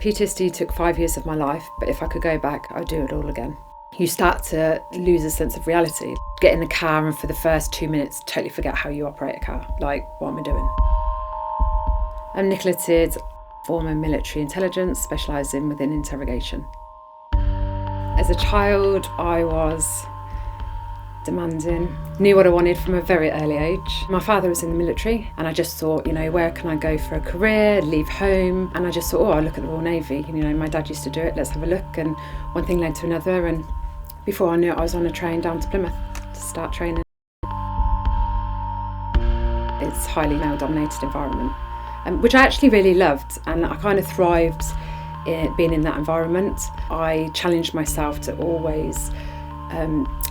PTSD took 5 years of my life, but if I could go back, I'd do it all again. You start to lose a sense of reality. Get in the car and for the first 2 minutes, totally forget how you operate a car. Like, what am I doing? I'm Nichola Tidd, former military intelligence, specialising within interrogation. As a child, I was demanding, knew what I wanted from a very early age. My father was in the military and I just thought, where can I go for a career, leave home? And I just thought, I'll look at the Royal Navy. My dad used to do it, let's have a look. And one thing led to another, and before I knew it, I was on a train down to Plymouth to start training. It's a highly male-dominated environment, which I actually really loved, and I kind of thrived being in that environment. I challenged myself to always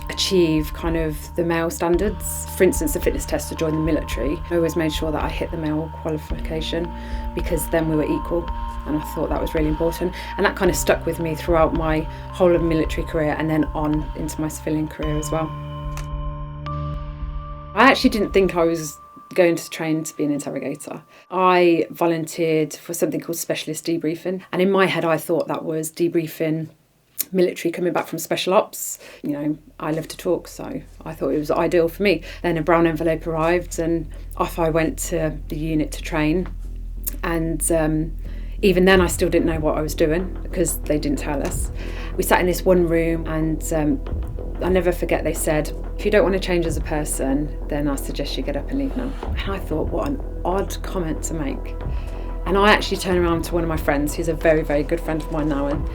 achieve kind of the male standards. For instance, the fitness test to join the military, I always made sure that I hit the male qualification because then we were equal, and I thought that was really important, and that kind of stuck with me throughout my whole of military career and then on into my civilian career as well. I actually didn't think I was going to train to be an interrogator. I volunteered for something called specialist debriefing, and in my head I thought that was debriefing military coming back from special ops. I love to talk, so I thought it was ideal for me. Then a brown envelope arrived and off I went to the unit to train, and even then I still didn't know what I was doing because they didn't tell us. We sat in this one room and I'll never forget, they said, if you don't want to change as a person, then I suggest you get up and leave now. And I thought, what an odd comment to make. And I actually turned around to one of my friends, who's a very, very good friend of mine now, and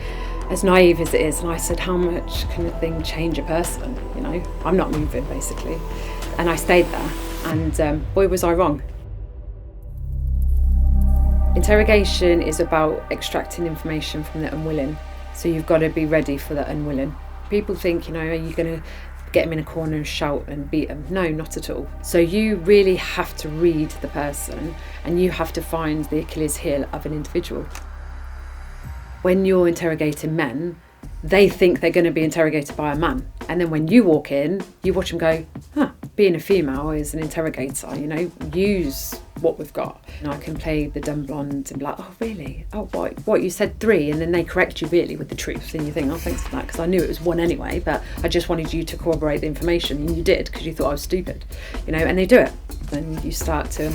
as naive as it is, and I said, how much can a thing change a person? I'm not moving, basically. And I stayed there, and boy, was I wrong. Interrogation is about extracting information from the unwilling, so you've got to be ready for the unwilling. People think, are you going to get them in a corner and shout and beat them? No, not at all. So you really have to read the person, and you have to find the Achilles heel of an individual. When you're interrogating men, they think they're going to be interrogated by a man. And then when you walk in, you watch them go, being a female is an interrogator, use what we've got. I can play the dumb blonde and be like, oh, really? Oh, what, you said 3, and then they correct you really with the truth. And you think, oh, thanks for that, because I knew it was 1 anyway, but I just wanted you to corroborate the information, and you did, because you thought I was stupid, and they do it. Then you start to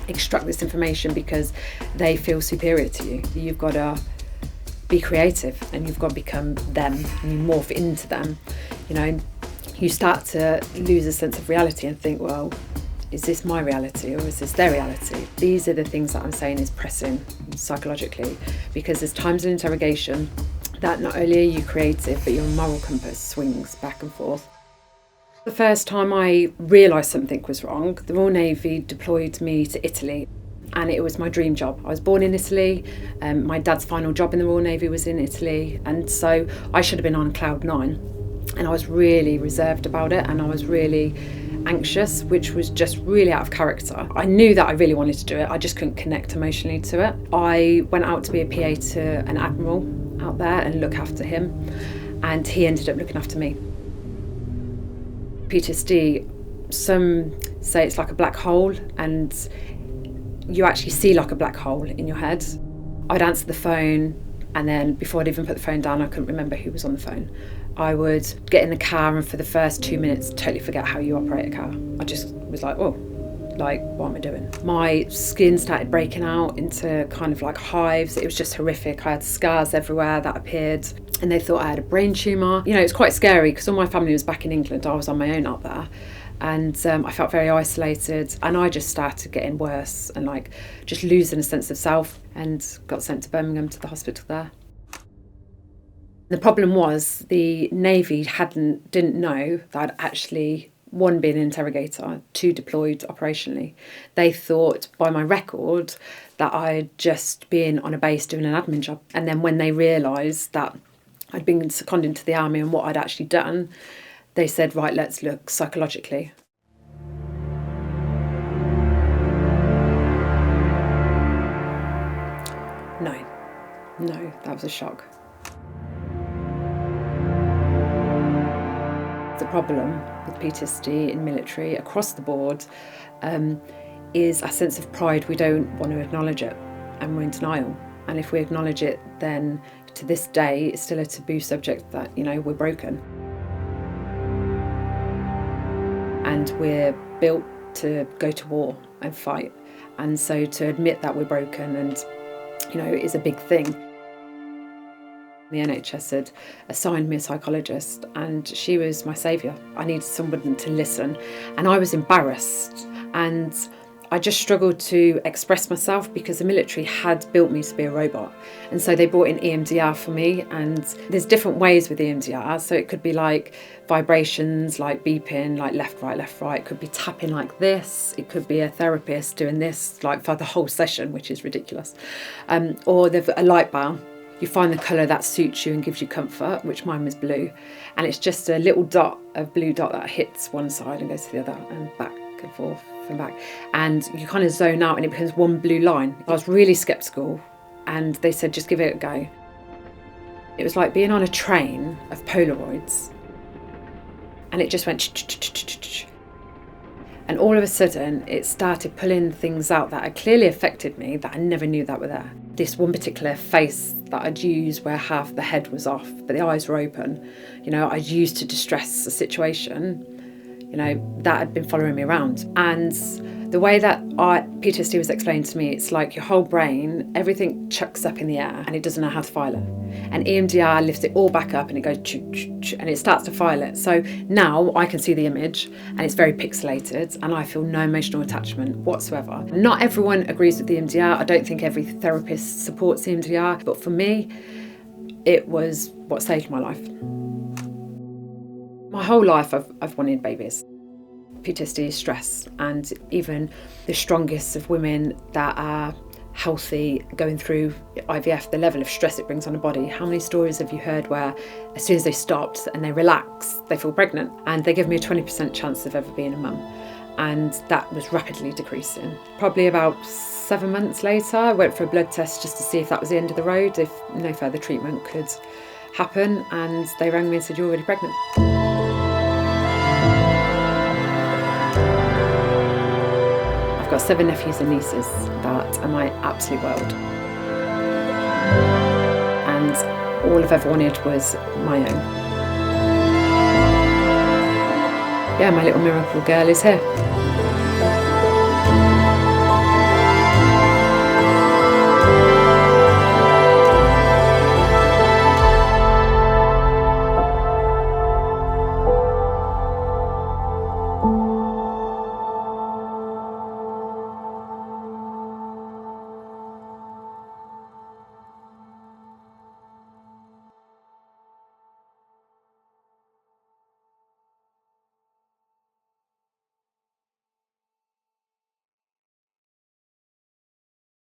extract this information because they feel superior to you. You've got to be creative, and you've got to become them, and you morph into them. You start to lose a sense of reality and think, well, is this my reality or is this their reality? These are the things that I'm saying is pressing psychologically, because there's times in interrogation that not only are you creative, but your moral compass swings back and forth. The first time I realised something was wrong, the Royal Navy deployed me to Italy. And it was my dream job. I was born in Italy. My dad's final job in the Royal Navy was in Italy. And so I should have been on cloud 9. And I was really reserved about it. And I was really anxious, which was just really out of character. I knew that I really wanted to do it. I just couldn't connect emotionally to it. I went out to be a PA to an admiral out there and look after him. And he ended up looking after me. PTSD, some say it's like a black hole, and you actually see like a black hole in your head. I'd answer the phone, and then before I'd even put the phone down, I couldn't remember who was on the phone. I would get in the car and for the first 2 minutes, totally forget how you operate a car. I just was like, what am I doing? My skin started breaking out into kind of like hives. It was just horrific. I had scars everywhere that appeared, and they thought I had a brain tumour. It was quite scary because all my family was back in England. I was on my own out there. And I felt very isolated, and I just started getting worse and just losing a sense of self, and got sent to Birmingham to the hospital there. The problem was the Navy didn't know that I'd actually, 1, been an interrogator, 2, deployed operationally. They thought by my record that I'd just been on a base doing an admin job. And then when they realised that I'd been seconded into the army and what I'd actually done, they said, right, let's look psychologically. No, that was a shock. The problem with PTSD in military across the board is a sense of pride. We don't want to acknowledge it, and we're in denial. And if we acknowledge it, then to this day, it's still a taboo subject that, we're broken. And we're built to go to war and fight. And so to admit that we're broken and, is a big thing. The NHS had assigned me a psychologist, and she was my saviour. I needed someone to listen, and I was embarrassed, and I just struggled to express myself because the military had built me to be a robot. And so they brought in EMDR for me, and there's different ways with EMDR. So it could be like vibrations, like beeping, like left, right. It could be tapping like this. It could be a therapist doing this, like for the whole session, which is ridiculous. Or they've a light bar. You find the colour that suits you and gives you comfort, which mine was blue. And it's just a little dot, a blue dot that hits one side and goes to the other and back and forth and back. And you kind of zone out and it becomes one blue line. I was really sceptical, and they said, just give it a go. It was like being on a train of Polaroids. And it just went and all of a sudden it started pulling things out that had clearly affected me that I never knew that were there. This one particular face that I'd used where half the head was off but the eyes were open, I'd used to distress a situation, that had been following me around. And the way that PTSD was explained to me, it's like your whole brain, everything chucks up in the air and it doesn't know how to file it. And EMDR lifts it all back up and it goes and it starts to file it. So now I can see the image and it's very pixelated and I feel no emotional attachment whatsoever. Not everyone agrees with the EMDR. I don't think every therapist supports EMDR, but for me, it was what saved my life. My whole life I've wanted babies. PTSD is stress, and even the strongest of women that are healthy going through IVF, the level of stress it brings on the body. How many stories have you heard where as soon as they stopped and they relax, they feel pregnant? And they give me a 20% chance of ever being a mum. And that was rapidly decreasing. Probably about 7 months later, I went for a blood test just to see if that was the end of the road, if no further treatment could happen. And they rang me and said, you're already pregnant. I've got 7 nephews and nieces that are my absolute world. And all I've ever wanted was my own. Yeah, my little miracle girl is here.